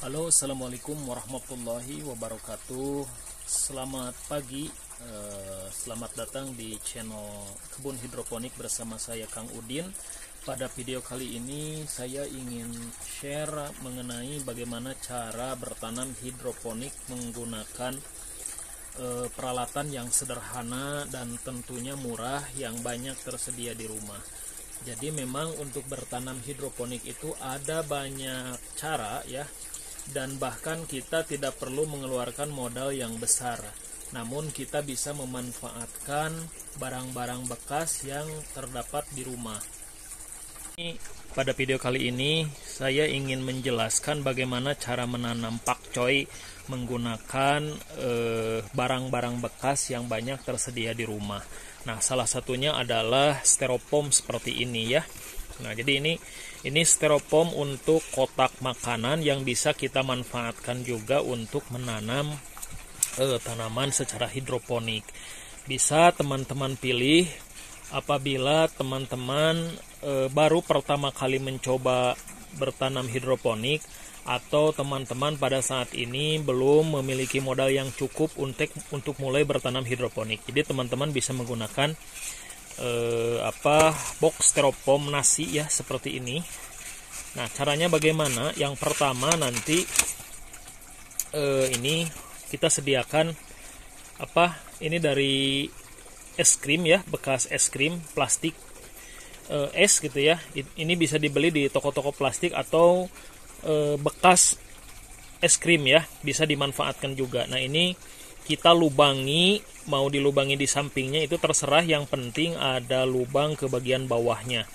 Halo, assalamualaikum warahmatullahi wabarakatuh. Selamat pagi, selamat datang di channel Kebun Hidroponik bersama saya Kang Udin. Pada video kali ini saya ingin share mengenai bagaimana cara bertanam hidroponik menggunakan peralatan yang sederhana dan tentunya murah yang banyak tersedia di rumah. Jadi memang untuk bertanam hidroponik itu ada banyak cara ya, dan bahkan kita tidak perlu mengeluarkan modal yang besar. Namun kita bisa memanfaatkan barang-barang bekas yang terdapat di rumah. Pada video kali ini saya ingin menjelaskan bagaimana cara menanam pakcoy menggunakan barang-barang bekas yang banyak tersedia di rumah. Nah, salah satunya adalah styrofoam seperti ini ya. Nah, jadi ini styrofoam untuk kotak makanan yang bisa kita manfaatkan juga untuk menanam tanaman secara hidroponik. Bisa teman-teman pilih apabila teman-teman baru pertama kali mencoba bertanam hidroponik, atau teman-teman pada saat ini belum memiliki modal yang cukup untuk mulai bertanam hidroponik. Jadi teman-teman bisa menggunakan box styrofoam nasi ya, seperti ini. Nah, caranya bagaimana? Yang pertama nanti ini kita sediakan ini dari es krim ya, bekas es krim plastik es gitu ya. Ini bisa dibeli di toko-toko plastik atau bekas es krim ya, bisa dimanfaatkan juga. Nah, ini kita lubangi, mau dilubangi di sampingnya itu terserah, yang penting ada lubang ke bagian bawahnya.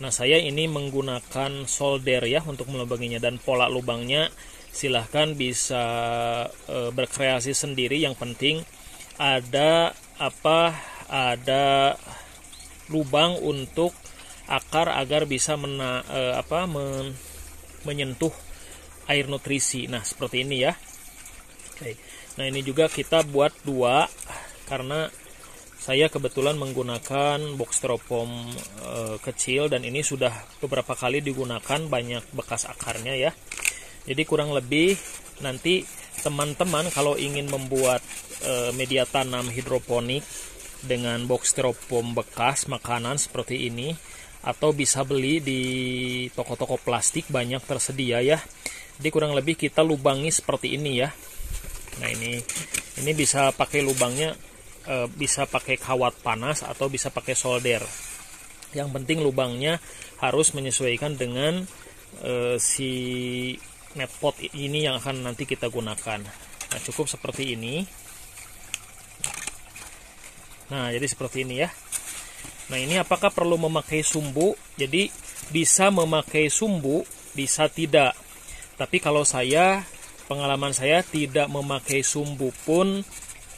Nah, saya ini menggunakan solder ya untuk melubanginya, dan pola lubangnya silahkan bisa berkreasi sendiri. Yang penting ada lubang untuk akar agar bisa menyentuh air nutrisi. Nah, seperti ini ya. Oke. Nah, ini juga kita buat dua karena saya kebetulan menggunakan box styrofoam kecil, dan ini sudah beberapa kali digunakan, banyak bekas akarnya ya. Jadi kurang lebih nanti teman-teman kalau ingin membuat media tanam hidroponik dengan box styrofoam bekas makanan seperti ini, atau bisa beli di toko-toko plastik, banyak tersedia ya. Jadi kurang lebih kita lubangi seperti ini ya. Nah, ini bisa pakai lubangnya, bisa pakai kawat panas atau bisa pakai solder. Yang penting lubangnya harus menyesuaikan dengan si netpot ini yang akan nanti kita gunakan. Nah, cukup seperti ini. Nah, jadi seperti ini ya. Nah, ini apakah perlu memakai sumbu? Jadi bisa memakai sumbu, bisa tidak. Tapi kalau pengalaman saya tidak memakai sumbu pun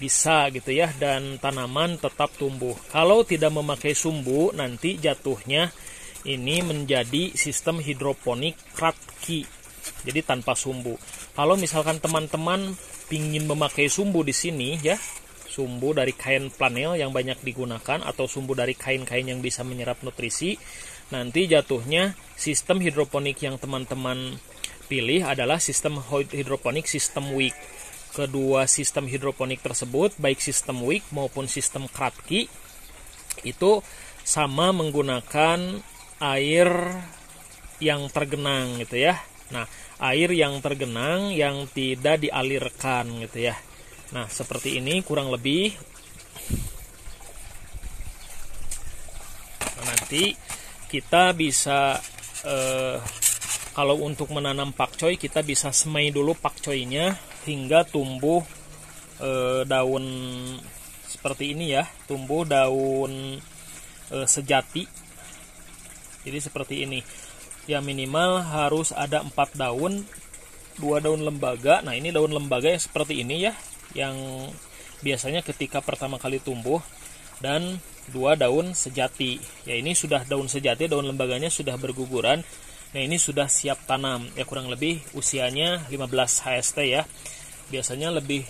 bisa gitu ya, dan tanaman tetap tumbuh. Kalau tidak memakai sumbu, nanti jatuhnya ini menjadi sistem hidroponik kratki. Jadi tanpa sumbu. Kalau misalkan teman-teman ingin memakai sumbu di sini ya, sumbu dari kain flanel yang banyak digunakan, atau sumbu dari kain-kain yang bisa menyerap nutrisi, nanti jatuhnya sistem hidroponik yang teman-teman pilih adalah sistem hidroponik sistem wick. Kedua sistem hidroponik tersebut, baik sistem wick maupun sistem kratki, itu sama menggunakan air yang tergenang gitu ya. Nah, air yang tergenang yang tidak dialirkan gitu ya. Nah, seperti ini kurang lebih. Nah, nanti kita bisa kalau untuk menanam pakcoy, kita bisa semai dulu pakcoynya hingga tumbuh daun seperti ini ya, tumbuh daun sejati. Jadi seperti ini. Ya, minimal harus ada 4 daun, 2 daun lembaga. Nah, ini daun lembaga yang seperti ini ya, yang biasanya ketika pertama kali tumbuh, dan 2 daun sejati. Ya, ini sudah daun sejati, daun lembaganya sudah berguguran. Nah, ini sudah siap tanam. Ya, kurang lebih usianya 15 HST ya. Biasanya lebih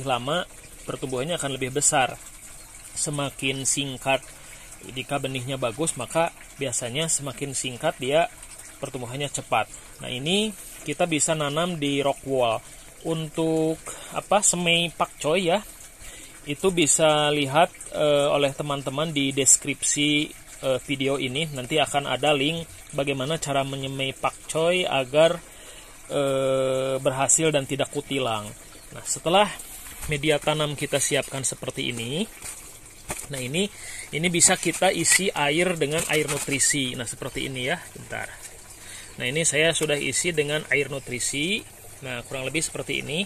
lama, pertumbuhannya akan lebih besar. Semakin singkat, jika benihnya bagus, maka biasanya semakin singkat dia pertumbuhannya cepat. Nah, ini kita bisa nanam di rock wall. Untuk semei pakcoy ya, itu bisa lihat oleh teman-teman di deskripsi video ini. Nanti akan ada link bagaimana cara menyemai pakcoy agar berhasil dan tidak kutilang. Nah, setelah media tanam kita siapkan seperti ini, nah ini bisa kita isi air dengan air nutrisi. Nah, seperti ini ya, bentar. Nah, ini saya sudah isi dengan air nutrisi. Nah, kurang lebih seperti ini.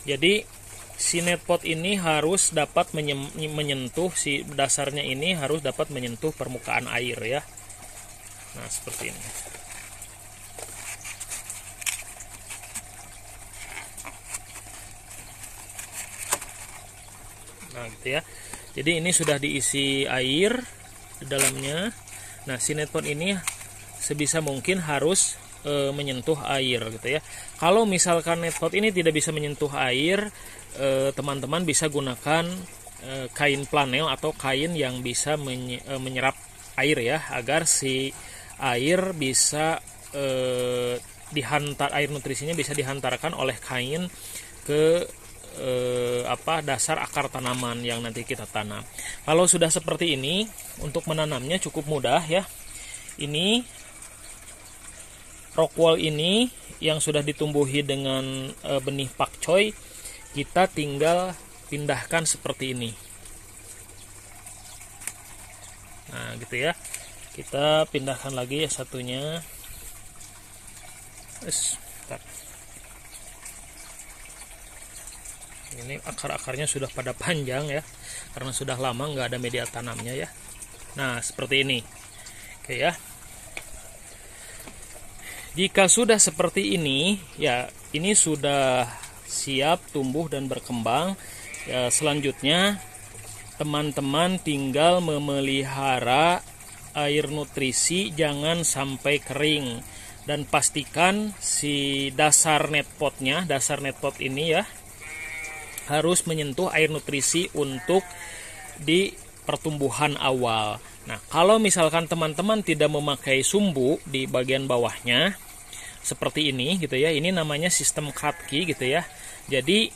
Jadi si netpot ini harus dapat menyentuh, si dasarnya ini harus dapat menyentuh permukaan air ya. Nah, seperti ini. Nah, gitu ya. Jadi ini sudah diisi air di dalamnya. Nah, si netpot ini sebisa mungkin harus menyentuh air gitu ya. Kalau misalkan netpot ini tidak bisa menyentuh air, teman-teman bisa gunakan kain flanel atau kain yang bisa menyerap air ya, agar si air bisa air nutrisinya bisa dihantarkan oleh kain ke dasar akar tanaman yang nanti kita tanam. Kalau sudah seperti ini, untuk menanamnya cukup mudah ya. Ini rockwall ini yang sudah ditumbuhi dengan benih pakcoy, kita tinggal pindahkan seperti ini. Nah, gitu ya. Kita pindahkan lagi ya satunya. Ini akar-akarnya sudah pada panjang ya, karena sudah lama nggak ada media tanamnya ya. Nah, seperti ini. Oke ya. Jika sudah seperti ini, ya ini sudah siap tumbuh dan berkembang. Ya, selanjutnya teman-teman tinggal memelihara air nutrisi, jangan sampai kering. Dan pastikan si dasar netpot ini ya harus menyentuh air nutrisi untuk di pertumbuhan awal. Nah, kalau misalkan teman-teman tidak memakai sumbu di bagian bawahnya, seperti ini gitu ya, ini namanya sistem Kratky gitu ya. Jadi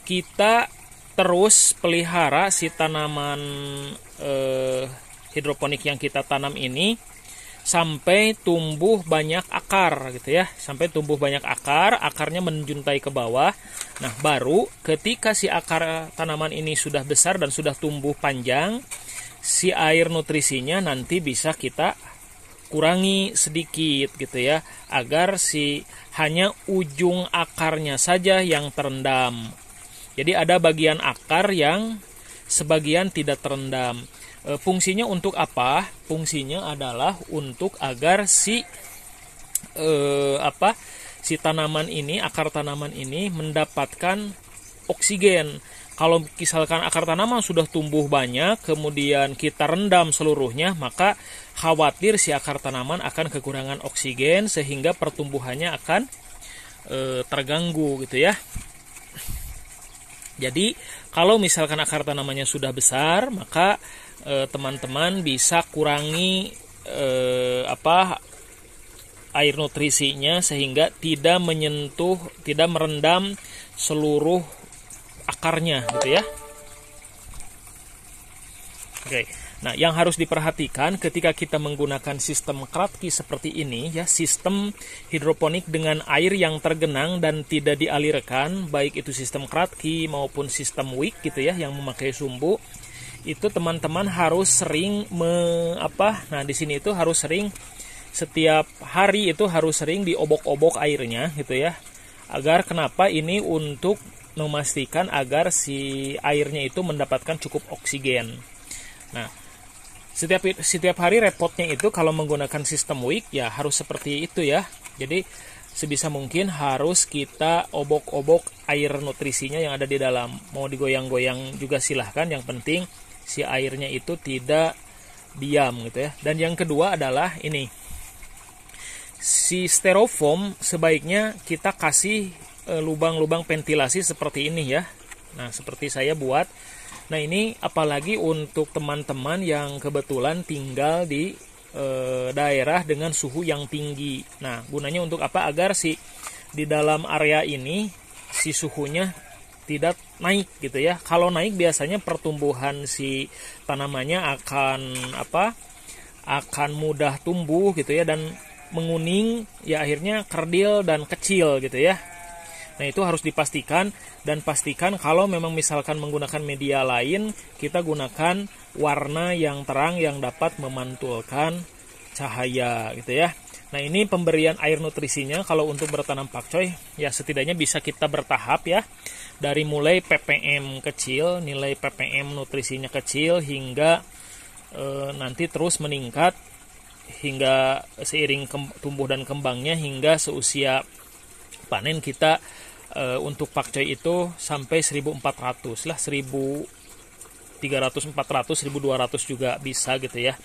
kita terus pelihara si tanaman hidroponik yang kita tanam ini sampai tumbuh banyak akar gitu ya, sampai tumbuh banyak akar, akarnya menjuntai ke bawah. Nah, baru ketika si akar tanaman ini sudah besar dan sudah tumbuh panjang, si air nutrisinya nanti bisa kita kurangi sedikit gitu ya, agar si hanya ujung akarnya saja yang terendam. Jadi ada bagian akar yang sebagian tidak terendam. Fungsinya untuk apa? Fungsinya adalah untuk agar si tanaman ini, akar tanaman ini mendapatkan oksigen. Kalau misalkan akar tanaman sudah tumbuh banyak, kemudian kita rendam seluruhnya, maka khawatir si akar tanaman akan kekurangan oksigen sehingga pertumbuhannya akan terganggu gitu ya. Jadi kalau misalkan akar tanamannya sudah besar, maka teman-teman bisa kurangi air nutrisinya sehingga tidak merendam seluruh akarnya gitu ya. Oke. Nah, yang harus diperhatikan ketika kita menggunakan sistem Kratky seperti ini ya, sistem hidroponik dengan air yang tergenang dan tidak dialirkan, baik itu sistem Kratky maupun sistem Wick gitu ya yang memakai sumbu, itu teman-teman harus sering nah di sini itu harus sering, setiap hari itu harus sering diobok-obok airnya gitu ya. Agar kenapa? Ini untuk memastikan agar si airnya itu mendapatkan cukup oksigen. Nah, setiap hari repotnya itu kalau menggunakan sistem Wick ya harus seperti itu ya. Jadi sebisa mungkin harus kita obok-obok air nutrisinya yang ada di dalam. Mau digoyang-goyang juga silahkan, yang penting si airnya itu tidak diam gitu ya. Dan yang kedua adalah ini, si styrofoam sebaiknya kita kasih lubang-lubang ventilasi seperti ini ya. Nah, seperti saya buat. Nah, ini apalagi untuk teman-teman yang kebetulan tinggal di daerah dengan suhu yang tinggi. Nah, gunanya untuk apa? Agar di dalam area ini si suhunya tidak naik gitu ya. Kalau naik biasanya pertumbuhan si tanamannya akan mudah tumbuh gitu ya, dan menguning ya, akhirnya kerdil dan kecil gitu ya. Nah, itu harus dipastikan, dan pastikan kalau memang misalkan menggunakan media lain, kita gunakan warna yang terang yang dapat memantulkan cahaya gitu ya. Nah, ini pemberian air nutrisinya kalau untuk bertanam pakcoy ya setidaknya bisa kita bertahap ya. Dari mulai ppm kecil, nilai ppm nutrisinya kecil, hingga nanti terus meningkat hingga seiring tumbuh dan kembangnya, hingga seusia panen kita untuk pakcoy itu sampai 1400 lah, 1300, 400, 1200 juga bisa gitu ya.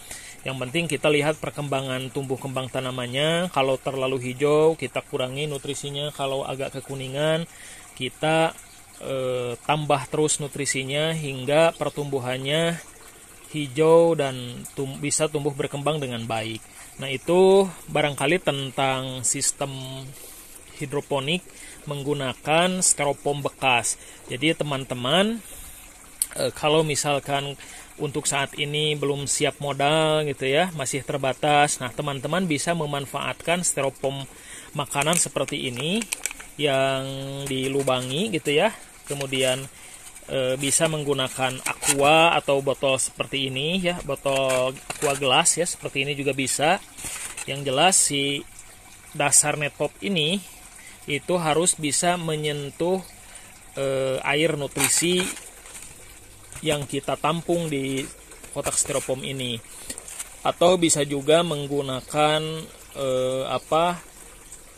Yang penting kita lihat perkembangan tumbuh kembang tanamannya. Kalau terlalu hijau kita kurangi nutrisinya, kalau agak kekuningan kita tambah terus nutrisinya hingga pertumbuhannya hijau dan bisa tumbuh berkembang dengan baik. Nah, itu barangkali tentang sistem hidroponik menggunakan styrofoam bekas. Jadi teman-teman, kalau misalkan untuk saat ini belum siap modal gitu ya, masih terbatas, nah teman-teman bisa memanfaatkan styrofoam makanan seperti ini yang dilubangi gitu ya. Kemudian bisa menggunakan aqua atau botol seperti ini ya, botol aqua gelas ya, seperti ini juga bisa. Yang jelas si dasar netpop ini itu harus bisa menyentuh air nutrisi yang kita tampung di kotak styrofoam ini. Atau bisa juga menggunakan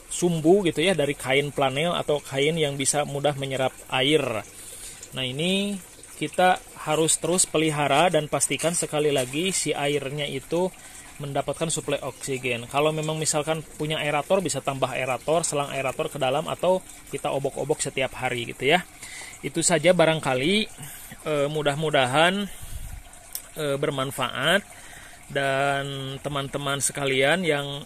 sumbu gitu ya, dari kain flanel atau kain yang bisa mudah menyerap air. Nah, ini kita harus terus pelihara dan pastikan sekali lagi si airnya itu mendapatkan suplai oksigen. Kalau memang misalkan punya aerator, bisa tambah aerator, selang aerator ke dalam, atau kita obok-obok setiap hari gitu ya. Itu saja barangkali, mudah-mudahan bermanfaat, dan teman-teman sekalian yang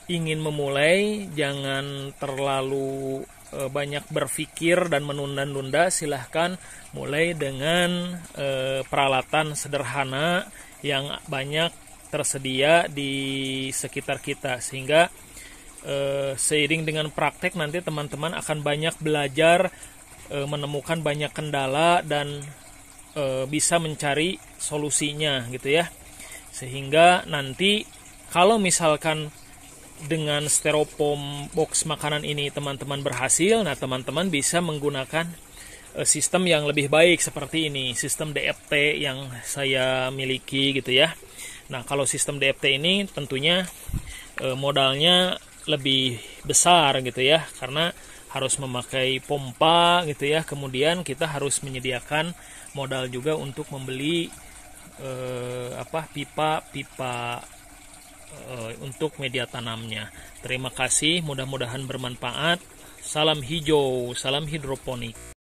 ingin memulai jangan terlalu banyak berpikir dan menunda-nunda. Silahkan mulai dengan peralatan sederhana yang banyak tersedia di sekitar kita, sehingga seiring dengan praktek nanti teman-teman akan banyak belajar, menemukan banyak kendala, dan bisa mencari solusinya gitu ya. Sehingga nanti kalau misalkan dengan styrofoam box makanan ini teman-teman berhasil, nah teman-teman bisa menggunakan sistem yang lebih baik seperti ini, sistem DFT yang saya miliki gitu ya. Nah, kalau sistem DFT ini tentunya modalnya lebih besar gitu ya, karena harus memakai pompa gitu ya. Kemudian kita harus menyediakan modal juga untuk membeli pipa untuk media tanamnya. Terima kasih, mudah-mudahan bermanfaat. Salam hijau, salam hidroponik.